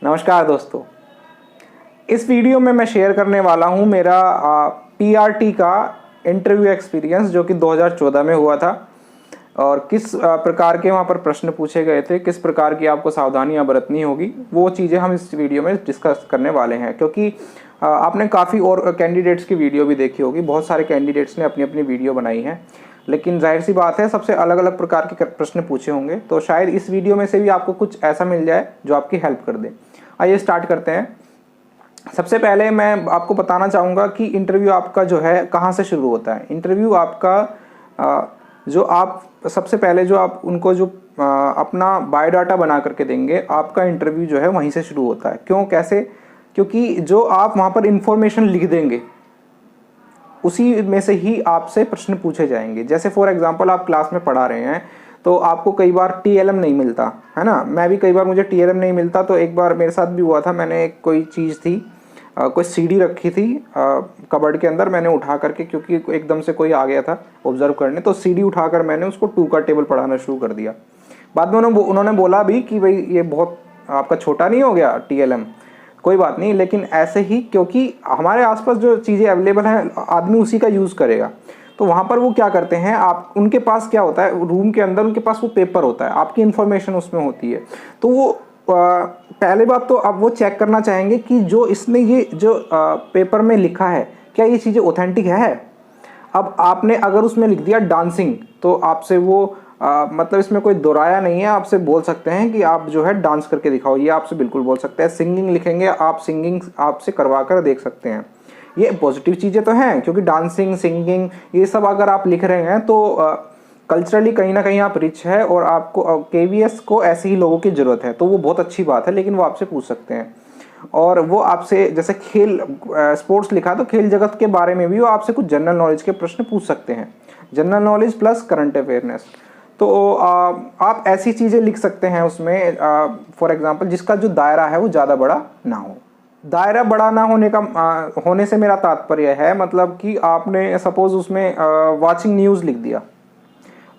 नमस्कार दोस्तों, इस वीडियो में मैं शेयर करने वाला हूं मेरा पीआरटी का इंटरव्यू एक्सपीरियंस जो कि 2014 में हुआ था और किस प्रकार के वहां पर प्रश्न पूछे गए थे, किस प्रकार की आपको सावधानियां बरतनी होगी, वो चीज़ें हम इस वीडियो में डिस्कस करने वाले हैं। क्योंकि आपने काफ़ी और कैंडिडेट्स की वीडियो भी देखी होगी, बहुत सारे कैंडिडेट्स ने अपनी अपनी वीडियो बनाई है, लेकिन जाहिर सी बात है सबसे अलग अलग प्रकार के प्रश्न पूछे होंगे, तो शायद इस वीडियो में से भी आपको कुछ ऐसा मिल जाए जो आपकी हेल्प कर दे। आइए स्टार्ट करते हैं। सबसे पहले मैं आपको बताना चाहूँगा कि इंटरव्यू आपका जो है कहाँ से शुरू होता है। इंटरव्यू आपका जो आप सबसे पहले जो आप उनको जो अपना बायोडाटा बना करके देंगे, आपका इंटरव्यू जो है वहीं से शुरू होता है। क्यों, कैसे? क्योंकि जो आप वहाँ पर इंफॉर्मेशन लिख देंगे उसी में से ही आपसे प्रश्न पूछे जाएंगे। जैसे फॉर एग्जांपल आप क्लास में पढ़ा रहे हैं तो आपको कई बार टीएलएम नहीं मिलता है ना। मैं भी कई बार मुझे टीएलएम नहीं मिलता, तो एक बार मेरे साथ भी हुआ था। मैंने कोई चीज़ थी, कोई सीडी रखी थी कबर्ड के अंदर, मैंने उठा करके, क्योंकि एकदम से कोई आ गया था ऑब्जर्व करने, तो सीडी उठाकर मैंने उसको 2 का टेबल पढ़ाना शुरू कर दिया। बाद में उन्होंने बोला भी कि भाई ये बहुत आपका छोटा नहीं हो गया टीएलएम, कोई बात नहीं, लेकिन ऐसे ही क्योंकि हमारे आसपास जो चीज़ें अवेलेबल हैं आदमी उसी का यूज़ करेगा। तो वहाँ पर वो क्या करते हैं, आप उनके पास क्या होता है, रूम के अंदर उनके पास वो पेपर होता है, आपकी इन्फॉर्मेशन उसमें होती है। तो वो पहले बात तो आप वो चेक करना चाहेंगे कि जो इसने ये जो पेपर में लिखा है क्या ये चीज़ें ऑथेंटिक है। अब आपने अगर उसमें लिख दिया डांसिंग, तो आपसे वो मतलब इसमें कोई दोराया नहीं है, आपसे बोल सकते हैं कि आप जो है डांस करके दिखाओ, ये आपसे बिल्कुल बोल सकते हैं। सिंगिंग लिखेंगे, आप सिंगिंग आपसे करवा कर देख सकते हैं। ये पॉजिटिव चीज़ें तो हैं, क्योंकि डांसिंग, सिंगिंग ये सब अगर आप लिख रहे हैं तो कल्चरली कहीं ना कहीं आप रिच है और आपको केवीएस को ऐसे ही लोगों की ज़रूरत है, तो वो बहुत अच्छी बात है। लेकिन वो आपसे पूछ सकते हैं और वो आपसे जैसे खेल स्पोर्ट्स लिखा तो खेल जगत के बारे में भी वो आपसे कुछ जनरल नॉलेज के प्रश्न पूछ सकते हैं, general knowledge plus current awareness. तो आप ऐसी चीज़ें लिख सकते हैं उसमें, फॉर एग्जांपल जिसका जो दायरा है वो ज़्यादा बड़ा ना हो। दायरा बड़ा ना होने का होने से मेरा तात्पर्य है मतलब कि आपने सपोज उसमें वाचिंग न्यूज़ लिख दिया।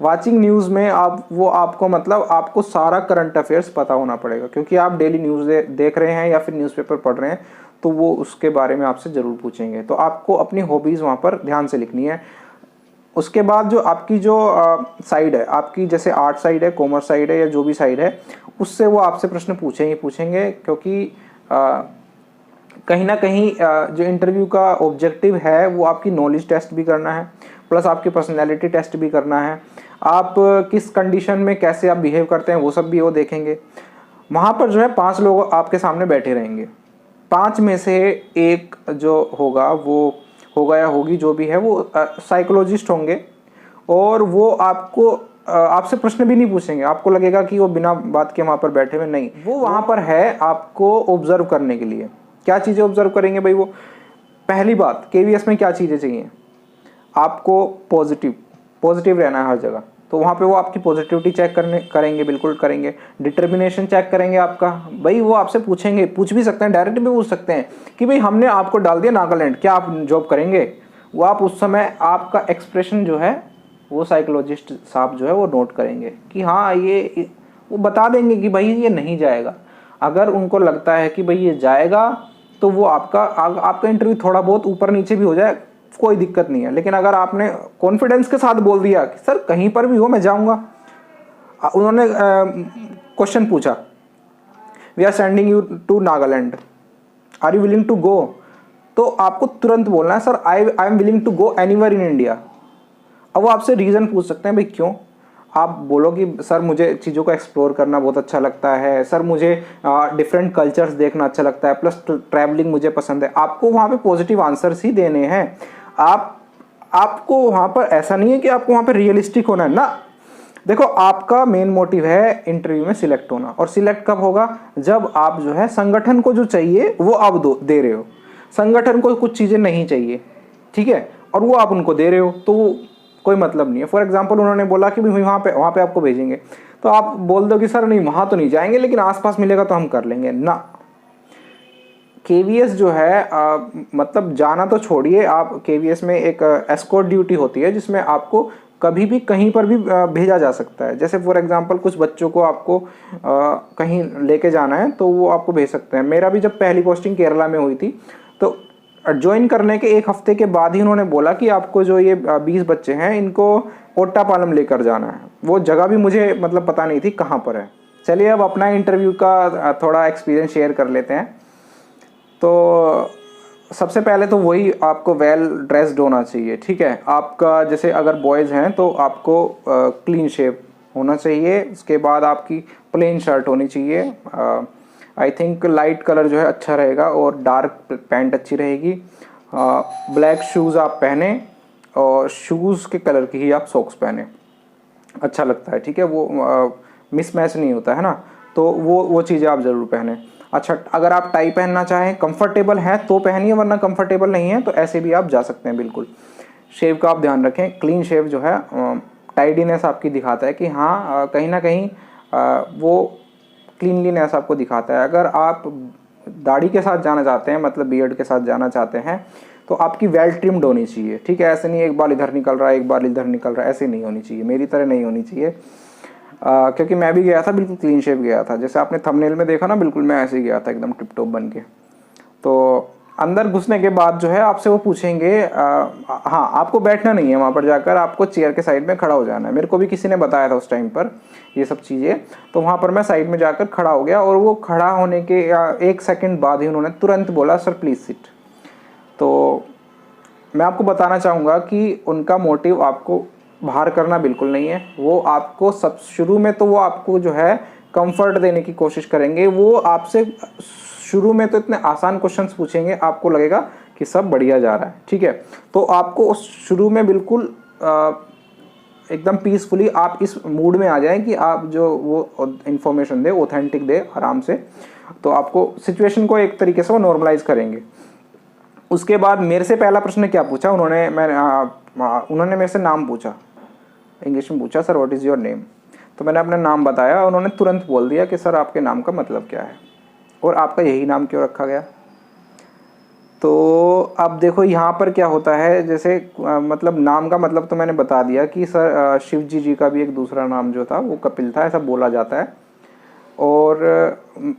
वाचिंग न्यूज़ में आपको मतलब आपको सारा करंट अफेयर्स पता होना पड़ेगा, क्योंकि आप डेली न्यूज़ देख रहे हैं या फिर न्यूज़पेपर पढ़ रहे हैं, तो वो उसके बारे में आपसे ज़रूर पूछेंगे। तो आपको अपनी हॉबीज़ वहाँ पर ध्यान से लिखनी है। उसके बाद जो आपकी जो साइड है, आपकी जैसे आर्ट साइड है, कॉमर्स साइड है, या जो भी साइड है, उससे वो आपसे प्रश्न पूछेंगे क्योंकि कहीं ना कहीं जो इंटरव्यू का ऑब्जेक्टिव है वो आपकी नॉलेज टेस्ट भी करना है, प्लस आपकी पर्सनैलिटी टेस्ट भी करना है। आप किस कंडीशन में कैसे आप बिहेव करते हैं वो सब भी वो देखेंगे। वहाँ पर जो है 5 लोग आपके सामने बैठे रहेंगे, 5 में से एक जो होगा वो होगा या होगी जो भी है वो साइकोलॉजिस्ट होंगे, और वो आपसे प्रश्न भी नहीं पूछेंगे। आपको लगेगा कि वो बिना बात के वहाँ पर बैठे हुए, नहीं, वो वहाँ पर है आपको ऑब्जर्व करने के लिए। क्या चीज़ें ऑब्जर्व करेंगे भाई वो? पहली बात, केवीएस में क्या चीज़ें चाहिए आपको? पॉजिटिव रहना है हर जगह, तो वहाँ पे वो आपकी पॉजिटिविटी चेक करेंगे, बिल्कुल करेंगे। डिटर्मिनेशन चेक करेंगे आपका। भाई वो आपसे पूछेंगे, पूछ भी सकते हैं, डायरेक्ट भी पूछ सकते हैं कि भाई हमने आपको डाल दिया नागालैंड, क्या आप जॉब करेंगे? वो आप उस समय आपका एक्सप्रेशन जो है वो साइकोलॉजिस्ट साहब जो है वो नोट करेंगे कि हाँ ये, वो बता देंगे कि भाई ये नहीं जाएगा। अगर उनको लगता है कि भाई ये जाएगा तो वो आपका इंटरव्यू थोड़ा बहुत ऊपर नीचे भी हो जाए, कोई दिक्कत नहीं है। लेकिन अगर आपने कॉन्फिडेंस के साथ बोल दिया कि सर कहीं पर भी हो मैं जाऊंगा, उन्होंने क्वेश्चन पूछा, we are sending you to Nagaland, are you willing to go, तो आपको तुरंत बोलना है sir I am willing to go anywhere in India. अब वो आपसे रीज़न पूछ सकते हैं, भाई क्यों? आप बोलो कि सर मुझे चीज़ों को एक्सप्लोर करना बहुत अच्छा लगता है, सर मुझे डिफरेंट कल्चर्स देखना अच्छा लगता है, प्लस ट्रैवलिंग मुझे पसंद है। आपको वहाँ पे पॉजिटिव आंसर्स ही देने हैं। आपको वहाँ पर ऐसा नहीं है कि आपको वहाँ पर रियलिस्टिक होना है ना। देखो, आपका मेन मोटिव है इंटरव्यू में सिलेक्ट होना, और सिलेक्ट कब होगा? जब आप जो है संगठन को जो चाहिए वो आप दे रहे हो। संगठन को कुछ चीज़ें नहीं चाहिए, ठीक है, और वो आप उनको दे रहे हो, तो कोई मतलब नहीं है। फॉर एग्जांपल उन्होंने बोला कि भाई वहाँ पे आपको भेजेंगे, तो आप बोल दो कि सर नहीं वहाँ तो नहीं जाएंगे, लेकिन आसपास मिलेगा तो हम कर लेंगे ना। केवीएस जो है मतलब जाना तो छोड़िए, आप केवीएस में एक एस्कॉर्ट ड्यूटी होती है जिसमें आपको कभी भी कहीं पर भी भेजा जा सकता है। जैसे फॉर एग्जांपल कुछ बच्चों को आपको कहीं लेके जाना है तो वो आपको भेज सकते हैं। मेरा भी जब पहली पोस्टिंग केरला में हुई थी तो ज्वाइन करने के 1 हफ्ते के बाद ही उन्होंने बोला कि आपको जो ये 20 बच्चे हैं इनको ओट्टापालम लेकर जाना है। वो जगह भी मुझे मतलब पता नहीं थी कहाँ पर है। चलिए अब अपना इंटरव्यू का थोड़ा एक्सपीरियंस शेयर कर लेते हैं। तो सबसे पहले तो वही आपको वेल ड्रेस्ड होना चाहिए, ठीक है। आपका जैसे अगर बॉयज़ हैं तो आपको क्लीन शेव होना चाहिए। उसके बाद आपकी प्लेन शर्ट होनी चाहिए। आई थिंक लाइट कलर जो है अच्छा रहेगा और डार्क पैंट अच्छी रहेगी। ब्लैक शूज़ आप पहने और शूज़ के कलर की ही आप सॉक्स पहने, अच्छा लगता है, ठीक है। वो मिसमैच नहीं होता है ना, तो वो चीज़ें आप ज़रूर पहने। अच्छा, अगर आप टाई पहनना चाहें, कंफर्टेबल है तो पहनिए, वरना कंफर्टेबल नहीं है तो ऐसे भी आप जा सकते हैं बिल्कुल। शेव का आप ध्यान रखें, क्लीन शेव जो है टाइडीनेस आपकी दिखाता है कि हाँ कहीं ना कहीं वो क्लीनलीनेस आपको दिखाता है। अगर आप दाढ़ी के साथ जाना चाहते हैं, मतलब बियर्ड के साथ जाना चाहते हैं, तो आपकी वेल ट्रिम्ड होनी चाहिए, ठीक है। ऐसे नहीं एक बाल इधर निकल रहा है एक बाल इधर निकल रहा है, ऐसे नहीं होनी चाहिए, मेरी तरह नहीं होनी चाहिए। क्योंकि मैं भी गया था बिल्कुल क्लीन शेव गया था, जैसे आपने थंबनेल में देखा ना, बिल्कुल मैं ऐसे ही गया था एकदम टिप टॉप बन के। तो अंदर घुसने के बाद जो है आपसे वो पूछेंगे, हाँ आपको बैठना नहीं है वहाँ पर जाकर, आपको चेयर के साइड में खड़ा हो जाना है। मेरे को भी किसी ने बताया था उस टाइम पर ये सब चीज़ें, तो वहाँ पर मैं साइड में जाकर खड़ा हो गया और वो खड़ा होने के 1 सेकंड बाद ही उन्होंने तुरंत बोला सर प्लीज़ सिट। तो मैं आपको बताना चाहूँगा कि उनका मोटिव आपको बाहर करना बिल्कुल नहीं है। वो आपको सब शुरू में तो वो आपको जो है कंफर्ट देने की कोशिश करेंगे। वो आपसे शुरू में तो इतने आसान क्वेश्चंस पूछेंगे, आपको लगेगा कि सब बढ़िया जा रहा है, ठीक है। तो आपको उस शुरू में बिल्कुल एकदम पीसफुली आप इस मूड में आ जाएं कि आप जो वो इन्फॉर्मेशन दे ऑथेंटिक दे आराम से, तो आपको सिचुएशन को एक तरीके से वो नॉर्मलाइज करेंगे। उसके बाद मेरे से पहला प्रश्न क्या पूछा उन्होंने मेरे से नाम पूछा, इंग्लिश में पूछा, sir what is your name. तो मैंने अपना नाम बताया, उन्होंने तुरंत बोल दिया कि सर आपके नाम का मतलब क्या है और आपका यही नाम क्यों रखा गया। तो अब देखो यहाँ पर क्या होता है, जैसे मतलब नाम का मतलब तो मैंने बता दिया कि सर शिव जी का भी एक दूसरा नाम जो था वो कपिल था, ऐसा बोला जाता है। और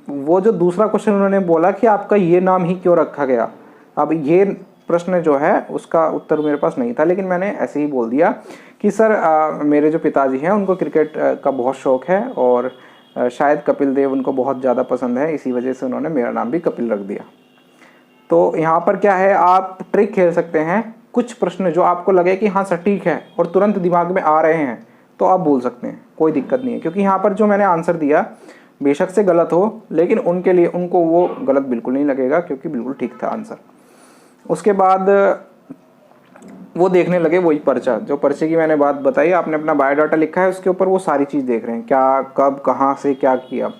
वो जो दूसरा क्वेश्चन उन्होंने बोला कि आपका ये नाम ही क्यों रखा गया, अब ये प्रश्न जो है उसका उत्तर मेरे पास नहीं था, लेकिन मैंने ऐसे ही बोल दिया कि सर मेरे जो पिताजी हैं उनको क्रिकेट का बहुत शौक़ है और शायद कपिल देव उनको बहुत ज़्यादा पसंद है, इसी वजह से उन्होंने मेरा नाम भी कपिल रख दिया। तो यहाँ पर क्या है, आप ट्रिक खेल सकते हैं। कुछ प्रश्न जो आपको लगे कि हाँ सटीक है और तुरंत दिमाग में आ रहे हैं तो आप बोल सकते हैं, कोई दिक्कत नहीं है। क्योंकि यहाँ पर जो मैंने आंसर दिया बेशक से गलत हो, लेकिन उनके लिए उनको वो गलत बिल्कुल नहीं लगेगा क्योंकि बिल्कुल ठीक था आंसर। उसके बाद वो देखने लगे वही पर्चा, जो पर्चे की मैंने बात बताई, आपने अपना बायोडाटा लिखा है उसके ऊपर वो सारी चीज़ देख रहे हैं, क्या कब कहाँ से क्या किया।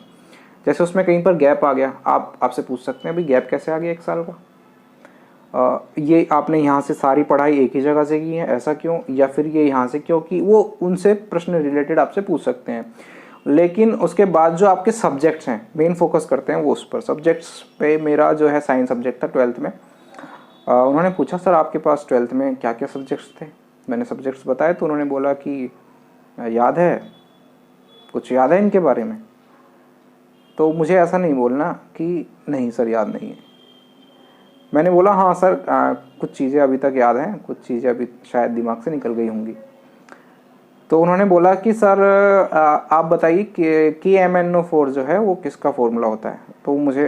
जैसे उसमें कहीं पर गैप आ गया, आपसे पूछ सकते हैं अभी गैप कैसे आ गया 1 साल का, ये आपने यहाँ से सारी पढ़ाई एक ही जगह से की है ऐसा क्यों, या फिर ये यहाँ से क्यों की, वो उनसे प्रश्न रिलेटेड आपसे पूछ सकते हैं। लेकिन उसके बाद जो आपके सब्जेक्ट्स हैं मेन फोकस करते हैं वो उस पर। सब्जेक्ट्स पे मेरा जो है साइंस सब्जेक्ट था 12th में। उन्होंने पूछा सर आपके पास 12th में क्या क्या सब्जेक्ट्स थे, मैंने सब्जेक्ट्स बताए तो उन्होंने बोला कि याद है, कुछ याद है इनके बारे में। तो मुझे ऐसा नहीं बोलना कि नहीं सर याद नहीं है। मैंने बोला हाँ सर कुछ चीज़ें अभी तक याद हैं, कुछ चीज़ें अभी शायद दिमाग से निकल गई होंगी। तो उन्होंने बोला कि सर आप बताइए कि KMnO4 जो है वो किसका फॉर्मूला होता है। तो मुझे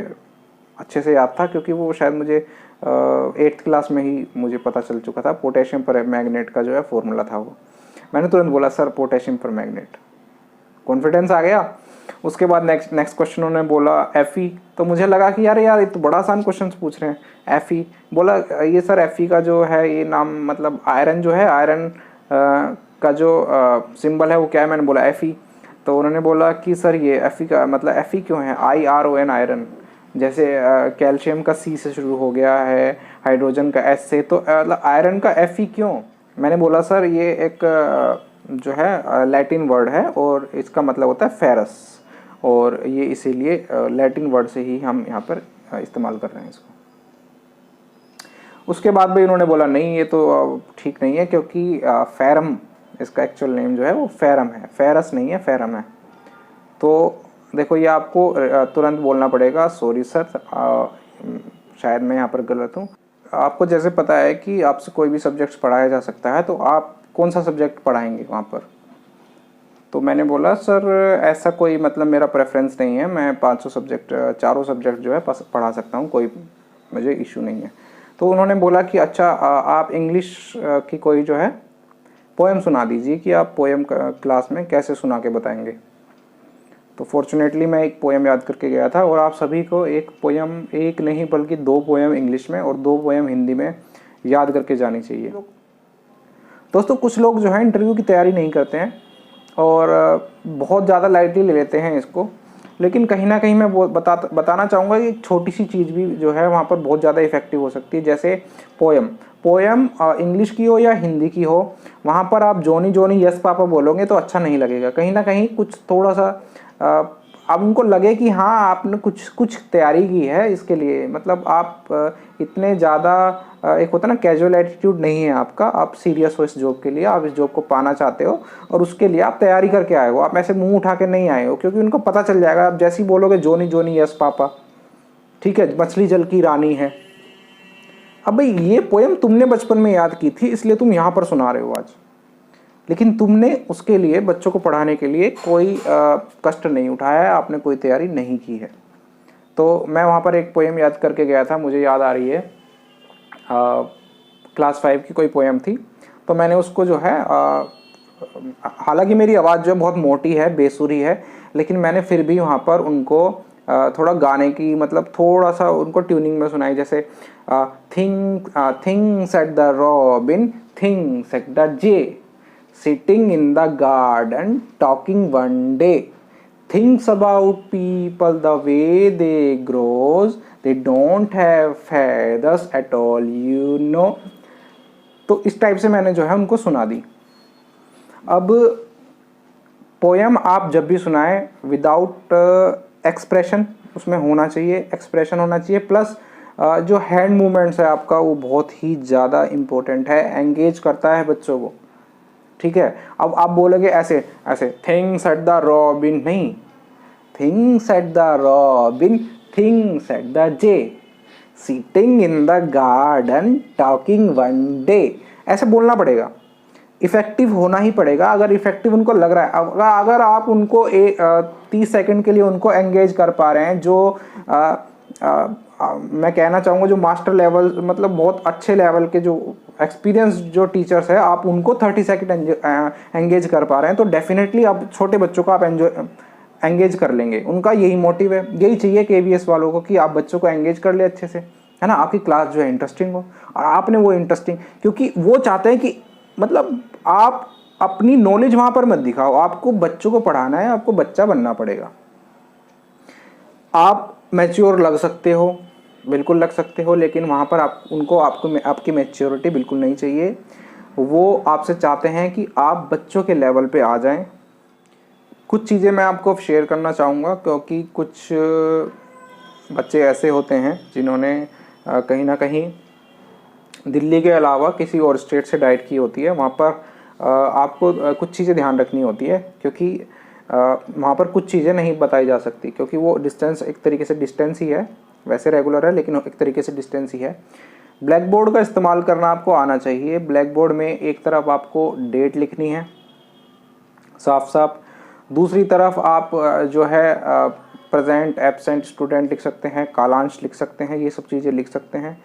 अच्छे से याद था क्योंकि वो शायद मुझे 8th क्लास में ही मुझे पता चल चुका था। पोटेशियम पर मैग्नेट का जो है फॉर्मूला था वो। मैंने तुरंत बोला सर पोटेशियम पर मैग्नेट, कॉन्फिडेंस आ गया। उसके बाद नेक्स्ट क्वेश्चन उन्होंने बोला Fe। तो मुझे लगा कि यार ये तो बड़ा आसान क्वेश्चन पूछ रहे हैं। Fe बोला ये सर Fe का जो है ये नाम मतलब आयरन जो है, आयरन का जो सिंबल है वो क्या है, मैंने बोला Fe। तो उन्होंने बोला कि सर ये Fe का मतलब Fe क्यों है, IRON आयरन, जैसे कैल्शियम का C से शुरू हो गया है, हाइड्रोजन का S से, तो आयरन का Fe क्यों। मैंने बोला सर ये एक जो है लैटिन वर्ड है और इसका मतलब होता है फेरस, और ये इसीलिए लैटिन वर्ड से ही हम यहाँ पर इस्तेमाल कर रहे हैं इसको। उसके बाद भाई उन्होंने बोला नहीं ये तो ठीक नहीं है क्योंकि फेरम इसका एक्चुअल नेम जो है वो फेरम है, फेरस नहीं है, फेरम है। तो देखो ये आपको तुरंत बोलना पड़ेगा सॉरी सर, शायद मैं यहाँ पर गलत हूँ। आपको जैसे पता है कि आपसे कोई भी सब्जेक्ट्स पढ़ाया जा सकता है, तो आप कौन सा सब्जेक्ट पढ़ाएंगे वहाँ पर? तो मैंने बोला सर ऐसा कोई मतलब मेरा प्रेफरेंस नहीं है, मैं 500 सब्जेक्ट, चारों सब्जेक्ट जो है पढ़ा सकता हूँ, कोई मुझे इशू नहीं है। तो उन्होंने बोला कि अच्छा आप इंग्लिश की कोई जो है पोएम सुना दीजिए, कि आप पोएम क्लास में कैसे सुना के बताएंगे। तो फॉर्चुनेटली मैं एक पोएम याद करके गया था, और आप सभी को एक पोएम, एक नहीं बल्कि 2 पोएम इंग्लिश में और 2 पोएम हिंदी में याद करके जानी चाहिए। दोस्तों कुछ लोग जो है इंटरव्यू की तैयारी नहीं करते हैं और बहुत ज़्यादा लाइटली ले लेते हैं इसको, लेकिन कहीं ना कहीं मैं बताना चाहूँगा कि एक छोटी सी चीज़ भी जो है वहाँ पर बहुत ज़्यादा इफेक्टिव हो सकती है। जैसे पोएम इंग्लिश की हो या हिंदी की हो, वहाँ पर आप जोनी जोनी यस पापा बोलोगे तो अच्छा नहीं लगेगा। कहीं ना कहीं कुछ थोड़ा सा अब उनको लगे कि हाँ आपने कुछ तैयारी की है इसके लिए, मतलब आप इतने ज़्यादा एक होता है ना कैजुअल एटीट्यूड नहीं है आपका, आप सीरियस हो इस जॉब के लिए, आप इस जॉब को पाना चाहते हो और उसके लिए आप तैयारी करके आए हो, आप ऐसे मुंह उठा के नहीं आए हो, क्योंकि उनको पता चल जाएगा। आप जैसे ही बोलोगे जोनी जोनी यस पापा, ठीक है, मछली जल की रानी है, अब भाई ये पोएम तुमने बचपन में याद की थी इसलिए तुम यहाँ पर सुना रहे हो आज, लेकिन तुमने उसके लिए बच्चों को पढ़ाने के लिए कोई कष्ट नहीं उठाया है, आपने कोई तैयारी नहीं की है। तो मैं वहाँ पर एक पोएम याद करके गया था, मुझे याद आ रही है, क्लास 5 की कोई पोएम थी। तो मैंने उसको जो है हालांकि मेरी आवाज़ जो बहुत मोटी है, बेसुरी है, लेकिन मैंने फिर भी वहाँ पर उनको थोड़ा गाने की मतलब थोड़ा सा उनको ट्यूनिंग में सुनाई। जैसे things at the robin, things at the J, sitting in the garden talking one day, thinks about people the way they grows, they don't have feathers at all, you know। तो इस type से मैंने जो है उनको सुना दी। अब poem आप जब भी सुनाएं विदाउट एक्सप्रेशन, उसमें होना चाहिए, एक्सप्रेशन होना चाहिए, प्लस जो हैंड मूवमेंट्स है आपका वो बहुत ही ज़्यादा इम्पोर्टेंट है, एंगेज करता है बच्चों को, ठीक है। अब आप बोलोगे ऐसे ऐसे थिंग्स एट द रॉबिन, नहीं, things at the robin, things at the J, sitting in the garden talking one day, ऐसे बोलना पड़ेगा, इफेक्टिव होना ही पड़ेगा। अगर इफेक्टिव उनको लग रहा है, अगर आप उनको 30 सेकंड के लिए उनको एंगेज कर पा रहे हैं, जो मैं कहना चाहूँगा जो मास्टर लेवल मतलब बहुत अच्छे लेवल के जो एक्सपीरियंस जो टीचर्स है, आप उनको 30 सेकंड एंगेज कर पा रहे हैं, तो डेफिनेटली आप छोटे बच्चों को आप एंगेज कर लेंगे। उनका यही मोटिव है, यही चाहिए KVS वालों को कि आप बच्चों को एंगेज कर ले अच्छे से, है ना, आपकी क्लास जो है इंटरेस्टिंग हो। और आपने वो इंटरेस्टिंग, क्योंकि वो चाहते हैं कि मतलब आप अपनी नॉलेज वहाँ पर मत दिखाओ, आपको बच्चों को पढ़ाना है, आपको बच्चा बनना पड़ेगा। आप मैच्योर लग सकते हो, बिल्कुल लग सकते हो, लेकिन वहाँ पर आपको आपकी मैच्योरिटी बिल्कुल नहीं चाहिए। वो आपसे चाहते हैं कि आप बच्चों के लेवल पे आ जाएं। कुछ चीज़ें मैं आपको शेयर करना चाहूँगा, क्योंकि कुछ बच्चे ऐसे होते हैं जिन्होंने कहीं ना कहीं दिल्ली के अलावा किसी और स्टेट से डाइट की होती है। वहाँ पर आपको कुछ चीज़ें ध्यान रखनी होती है, क्योंकि वहाँ पर कुछ चीज़ें नहीं बताई जा सकती, क्योंकि वो डिस्टेंस एक तरीके से डिस्टेंस ही है, वैसे रेगुलर है लेकिन एक तरीके से डिस्टेंस ही है। ब्लैक बोर्ड का इस्तेमाल करना आपको आना चाहिए। ब्लैक बोर्ड में एक तरफ आपको डेट लिखनी है साफ साफ, दूसरी तरफ आप जो है प्रेजेंट, एब्सेंट, स्टूडेंट लिख सकते हैं, कालांश लिख सकते हैं, ये सब चीज़ें लिख सकते हैं।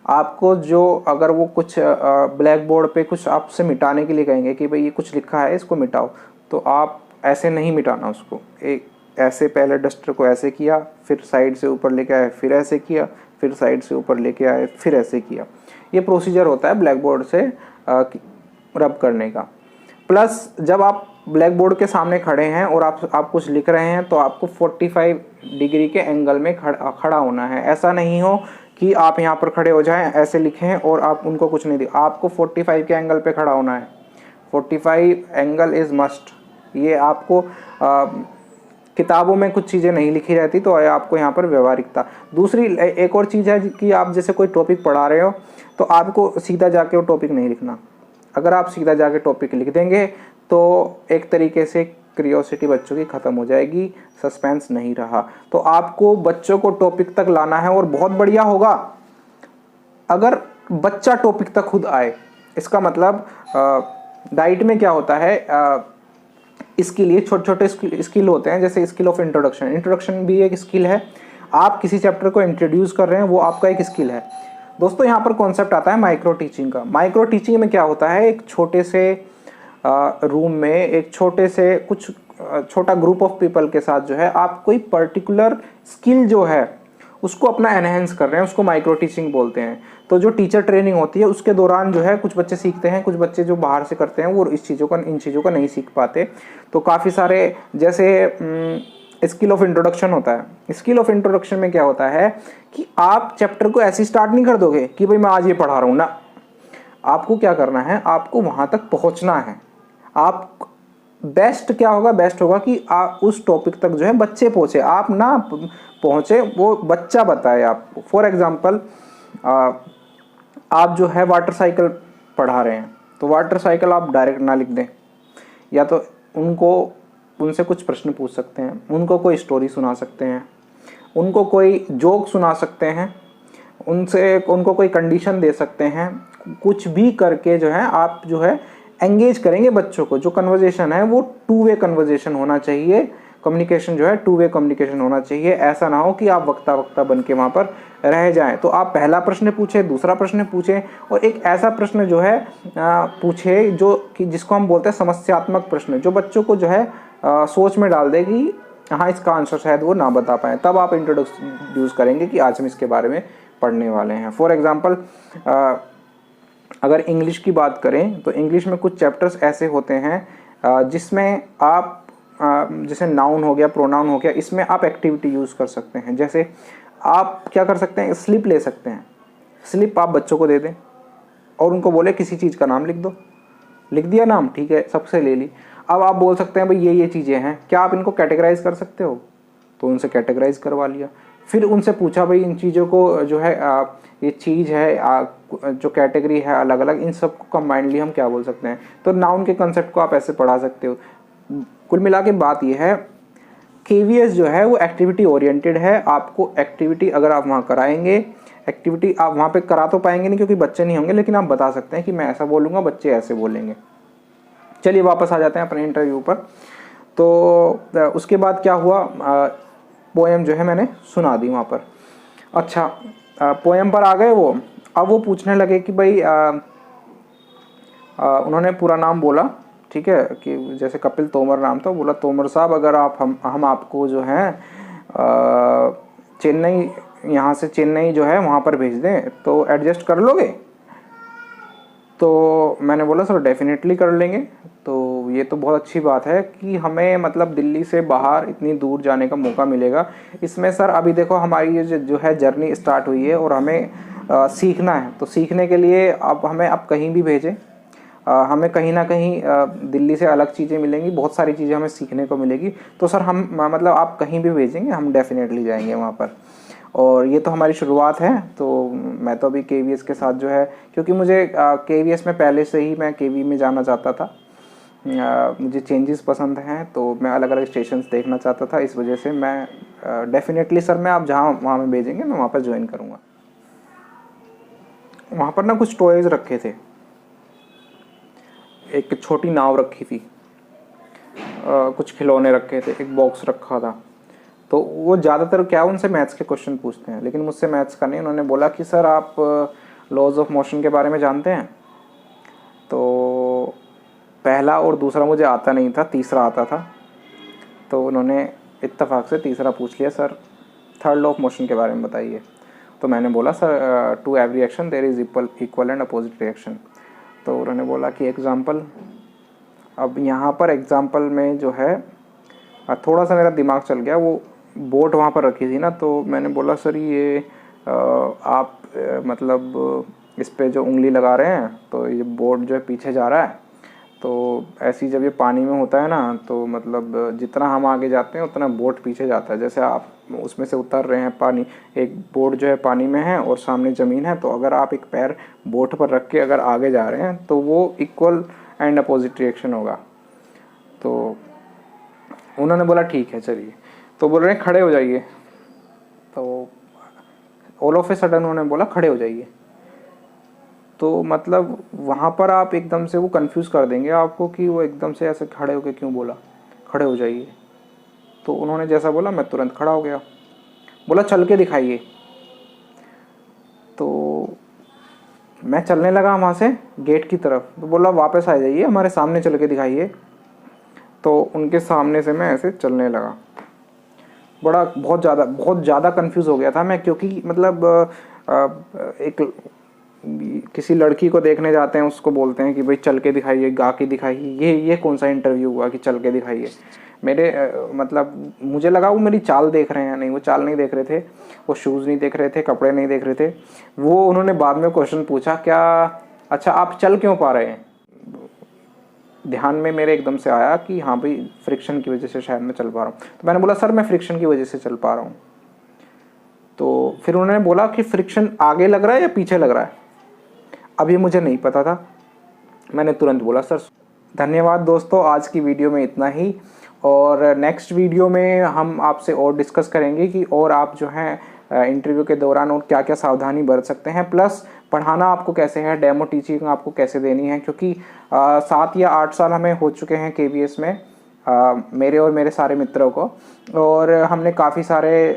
आपको जो अगर वो कुछ ब्लैक बोर्ड पे कुछ आपसे मिटाने के लिए कहेंगे कि भाई ये कुछ लिखा है इसको मिटाओ, तो आप ऐसे नहीं मिटाना उसको। एक ऐसे पहले डस्टर को ऐसे किया, फिर साइड से ऊपर लेके आए, फिर ऐसे किया, फिर साइड से ऊपर लेके आए, फिर ऐसे किया। ये प्रोसीजर होता है ब्लैक बोर्ड से रब करने का। प्लस जब आप ब्लैक बोर्ड के सामने खड़े हैं और आप कुछ लिख रहे हैं, तो आपको 45 डिग्री के एंगल में खड़ा होना है। ऐसा नहीं हो कि आप यहाँ पर खड़े हो जाएं, ऐसे लिखें और आप उनको कुछ नहीं दिया। आपको 45 के एंगल पे खड़ा होना है। 45 एंगल इज़ मस्ट। ये आपको किताबों में कुछ चीज़ें नहीं लिखी रहती, तो आपको यहाँ पर व्यवहारिकता। दूसरी एक और चीज़ है कि आप जैसे कोई टॉपिक पढ़ा रहे हो, तो आपको सीधा जाके वो टॉपिक नहीं लिखना। अगर आप सीधा जाके टॉपिक लिख देंगे तो एक तरीके से क्यूरियोसिटी बच्चों की ख़त्म हो जाएगी, सस्पेंस नहीं रहा। तो आपको बच्चों को टॉपिक तक लाना है, और बहुत बढ़िया होगा अगर बच्चा टॉपिक तक खुद आए। इसका मतलब डाइट में क्या होता है, इसके लिए छोटे छोटे स्किल होते हैं, जैसे स्किल ऑफ इंट्रोडक्शन। इंट्रोडक्शन भी एक स्किल है, आप किसी चैप्टर को इंट्रोड्यूस कर रहे हैं, वो आपका एक स्किल है। दोस्तों यहाँ पर कॉन्सेप्ट आता है माइक्रो टीचिंग का। माइक्रो टीचिंग में क्या होता है, एक छोटे से रूम में एक छोटे से कुछ छोटा ग्रुप ऑफ पीपल के साथ जो है आप कोई पर्टिकुलर स्किल जो है उसको अपना एनहेंस कर रहे हैं, उसको माइक्रो टीचिंग बोलते हैं। तो जो टीचर ट्रेनिंग होती है उसके दौरान जो है कुछ बच्चे सीखते हैं, कुछ बच्चे जो बाहर से करते हैं वो इन चीज़ों को नहीं सीख पाते। तो काफ़ी सारे जैसे स्किल ऑफ इंट्रोडक्शन होता है। स्किल ऑफ इंट्रोडक्शन में क्या होता है कि आप चैप्टर को ऐसे स्टार्ट नहीं कर दोगे कि भाई मैं आज ये पढ़ा रहा हूँ ना, आपको क्या करना है, आपको वहाँ तक पहुँचना है। आप बेस्ट क्या होगा, बेस्ट होगा कि आप उस टॉपिक तक जो है बच्चे पहुँचे, आप ना पहुँचे, वो बच्चा बताए आपको। फॉर एग्जांपल आप जो है वाटर साइकिल पढ़ा रहे हैं, तो वाटर साइकिल आप डायरेक्ट ना लिख दें, या तो उनसे कुछ प्रश्न पूछ सकते हैं, उनको कोई स्टोरी सुना सकते हैं, उनको कोई जोक सुना सकते हैं, उनको कोई कंडीशन दे सकते हैं। कुछ भी करके जो है आप जो है एंगेज करेंगे बच्चों को। जो कन्वर्जेशन है वो टू वे कन्वर्जेशन होना चाहिए, कम्युनिकेशन जो है टू वे कम्युनिकेशन होना चाहिए। ऐसा ना हो कि आप वक्ता बन के वहाँ पर रह जाएं। तो आप पहला प्रश्न पूछें, दूसरा प्रश्न पूछें, और एक ऐसा प्रश्न जो है पूछे जो कि जिसको हम बोलते हैं समस्यात्मक प्रश्न, जो बच्चों को जो है सोच में डाल दे कि हाँ इसका आंसर शायद वो ना बता पाएँ। तब आप इंट्रोड्यूस करेंगे कि आज हम इसके बारे में पढ़ने वाले हैं। फॉर एग्जाम्पल अगर इंग्लिश की बात करें तो इंग्लिश में कुछ चैप्टर्स ऐसे होते हैं जिसमें आप जैसे नाउन हो गया, प्रोनाउन हो गया, इसमें आप एक्टिविटी यूज़ कर सकते हैं। जैसे आप क्या कर सकते हैं, स्लिप ले सकते हैं। स्लिप आप बच्चों को दे दें और उनको बोले किसी चीज़ का नाम लिख दो, लिख दिया नाम, ठीक है, सबसे ले ली। अब आप बोल सकते हैं भाई ये चीज़ें हैं, क्या आप इनको कैटेगराइज कर सकते हो, तो उनसे कैटेगराइज करवा लिया। फिर उनसे पूछा भाई इन चीज़ों को जो है ये चीज़ है जो कैटेगरी है अलग अलग, इन सब को कंबाइंडली हम क्या बोल सकते हैं। तो नाउन के कंसेप्ट को आप ऐसे पढ़ा सकते हो। कुल मिला के बात ये है, KVS जो है वो एक्टिविटी ओरिएंटेड है। आपको एक्टिविटी अगर आप वहाँ कराएंगे, एक्टिविटी आप वहाँ पे करा तो पाएंगे नहीं क्योंकि बच्चे नहीं होंगे, लेकिन आप बता सकते हैं कि मैं ऐसा बोलूँगा, बच्चे ऐसे बोलेंगे। चलिए वापस आ जाते हैं अपने इंटरव्यू पर। तो उसके बाद क्या हुआ, पोएम जो है मैंने सुना दी वहाँ पर। अच्छा, पोएम पर आ गए वो। अब वो पूछने लगे कि भाई उन्होंने पूरा नाम बोला, ठीक है, कि जैसे कपिल तोमर नाम था, बोला तोमर साहब अगर आप हम आपको जो है चेन्नई, यहाँ से चेन्नई जो है वहाँ पर भेज दें तो एडजस्ट कर लोगे। तो मैंने बोला सर डेफिनेटली कर लेंगे। तो ये तो बहुत अच्छी बात है कि हमें मतलब दिल्ली से बाहर इतनी दूर जाने का मौका मिलेगा। इसमें सर अभी देखो हमारी ये जो है जर्नी स्टार्ट हुई है और हमें सीखना है। तो सीखने के लिए अब हमें कहीं भी भेजें, हमें कहीं ना कहीं दिल्ली से अलग चीज़ें मिलेंगी, बहुत सारी चीज़ें हमें सीखने को मिलेगी। तो सर हम मतलब आप कहीं भी भेजेंगे हम डेफिनेटली जाएंगे वहाँ पर। और ये तो हमारी शुरुआत है। तो मैं तो अभी KVS के साथ जो है, क्योंकि मुझे KVS में पहले से ही मैं KV में जाना चाहता था, मुझे चेंजेस पसंद हैं, तो मैं अलग अलग स्टेशंस देखना चाहता था। इस वजह से मैं डेफिनेटली सर मैं आप जहाँ वहाँ में भेजेंगे मैं वहाँ पर ज्वाइन करूँगा। वहाँ पर ना कुछ टॉयज़ रखे थे, एक छोटी नाव रखी थी, कुछ खिलौने रखे थे, एक बॉक्स रखा था। तो वो ज़्यादातर क्या उनसे मैथ्स के क्वेश्चन पूछते हैं, लेकिन मुझसे मैथ्स का नहीं। उन्होंने बोला कि सर आप लॉज ऑफ मोशन के बारे में जानते हैं। तो पहला और दूसरा मुझे आता नहीं था, तीसरा आता था। तो उन्होंने इत्तेफाक से तीसरा पूछ लिया, sir third law of motion के बारे में बताइए। तो मैंने बोला sir to every action there is equal and opposite reaction. तो उन्होंने बोला कि एग्ज़ाम्पल। अब यहाँ पर एग्ज़ाम्पल में जो है थोड़ा सा मेरा दिमाग चल गया, वो बोट वहाँ पर रखी थी ना, तो मैंने बोला सर ये आप मतलब इस पे जो उंगली लगा रहे हैं तो ये बोट जो है पीछे जा रहा है, तो ऐसी जब ये पानी में होता है ना, तो मतलब जितना हम आगे जाते हैं उतना बोट पीछे जाता है। जैसे आप उसमें से उतर रहे हैं, पानी, एक बोट जो है पानी में है और सामने ज़मीन है, तो अगर आप एक पैर बोट पर रख के अगर आगे जा रहे हैं तो वो इक्वल एंड अपोजिट रिएक्शन होगा। तो उन्होंने बोला ठीक है चलिए। तो बोल रहे हैं खड़े हो जाइए। तो ऑल ऑफ ए सडन उन्होंने बोला खड़े हो जाइए। तो मतलब वहाँ पर आप एकदम से वो कंफ्यूज कर देंगे आपको कि वो एकदम से ऐसे खड़े होके क्यों बोला खड़े हो जाइए। तो उन्होंने जैसा बोला मैं तुरंत खड़ा हो गया। बोला चल के दिखाइए। तो मैं चलने लगा वहाँ से गेट की तरफ। तो बोला वापस आ जाइए, हमारे सामने चल के दिखाइए। तो उनके सामने से मैं ऐसे चलने लगा। बहुत ज़्यादा कंफ्यूज हो गया था मैं, क्योंकि मतलब एक किसी लड़की को देखने जाते हैं, उसको बोलते हैं कि भाई चल के दिखाइए, गा के दिखाइए। ये कौन सा इंटरव्यू हुआ कि चल के दिखाइए। मतलब मुझे लगा वो मेरी चाल देख रहे हैं। नहीं, वो चाल नहीं देख रहे थे, वो शूज़ नहीं देख रहे थे, कपड़े नहीं देख रहे थे। वो उन्होंने बाद में क्वेश्चन पूछा, क्या अच्छा आप चल क्यों पा रहे हैं। ध्यान में मेरे एकदम से आया कि हाँ भाई फ्रिक्शन की वजह से शायद मैं चल पा रहा हूँ। तो मैंने बोला सर मैं फ्रिक्शन की वजह से चल पा रहा हूँ। तो फिर उन्होंने बोला कि फ्रिक्शन आगे लग रहा है या पीछे लग रहा है। अब ये मुझे नहीं पता था। मैंने तुरंत बोला सर। धन्यवाद दोस्तों, आज की वीडियो में इतना ही। और नेक्स्ट वीडियो में हम आपसे और डिस्कस करेंगे कि और आप जो है इंटरव्यू के दौरान और क्या क्या सावधानी बरत सकते हैं, प्लस पढ़ाना आपको कैसे है, डेमो टीचिंग आपको कैसे देनी है। क्योंकि 7 या 8 साल हमें हो चुके हैं KVS में, मेरे और मेरे सारे मित्रों को, और हमने काफ़ी सारे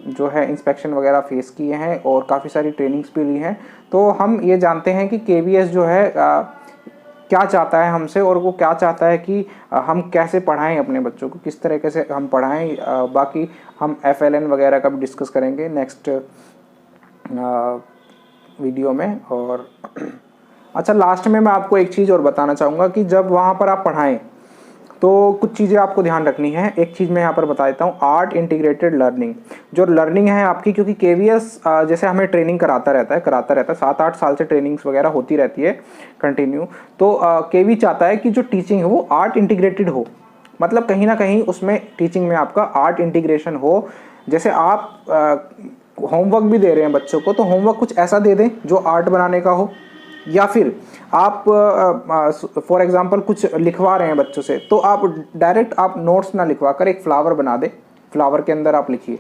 जो है इंस्पेक्शन वगैरह फेस किए हैं और काफ़ी सारी ट्रेनिंग्स भी ली हैं। तो हम ये जानते हैं कि KVS जो है क्या चाहता है हमसे, और वो क्या चाहता है कि हम कैसे पढ़ाएं अपने बच्चों को, किस तरीके से हम पढ़ाएं। बाकी हम FLN वगैरह का भी डिस्कस करेंगे नेक्स्ट वीडियो में। और अच्छा, लास्ट में मैं आपको एक चीज़ और बताना चाहूँगा कि जब वहाँ पर आप पढ़ाएं तो कुछ चीज़ें आपको ध्यान रखनी है। एक चीज़ मैं यहाँ पर बता देता हूँ, आर्ट इंटीग्रेटेड लर्निंग। जो लर्निंग है आपकी, क्योंकि KVS जैसे हमें ट्रेनिंग कराता रहता है 7-8 साल से ट्रेनिंग्स वगैरह होती रहती है कंटिन्यू। तो KV चाहता है कि जो टीचिंग है वो आर्ट इंटीग्रेटेड हो, मतलब कहीं ना कहीं उसमें टीचिंग में आपका आर्ट इंटीग्रेशन हो। जैसे आप होमवर्क भी दे रहे हैं बच्चों को, तो होमवर्क कुछ ऐसा दे दें जो आर्ट बनाने का हो। या फिर आप फॉर एग्जांपल कुछ लिखवा रहे हैं बच्चों से, तो आप डायरेक्ट आप नोट्स ना लिखवा कर एक फ्लावर बना दें, फ्लावर के अंदर आप लिखिए।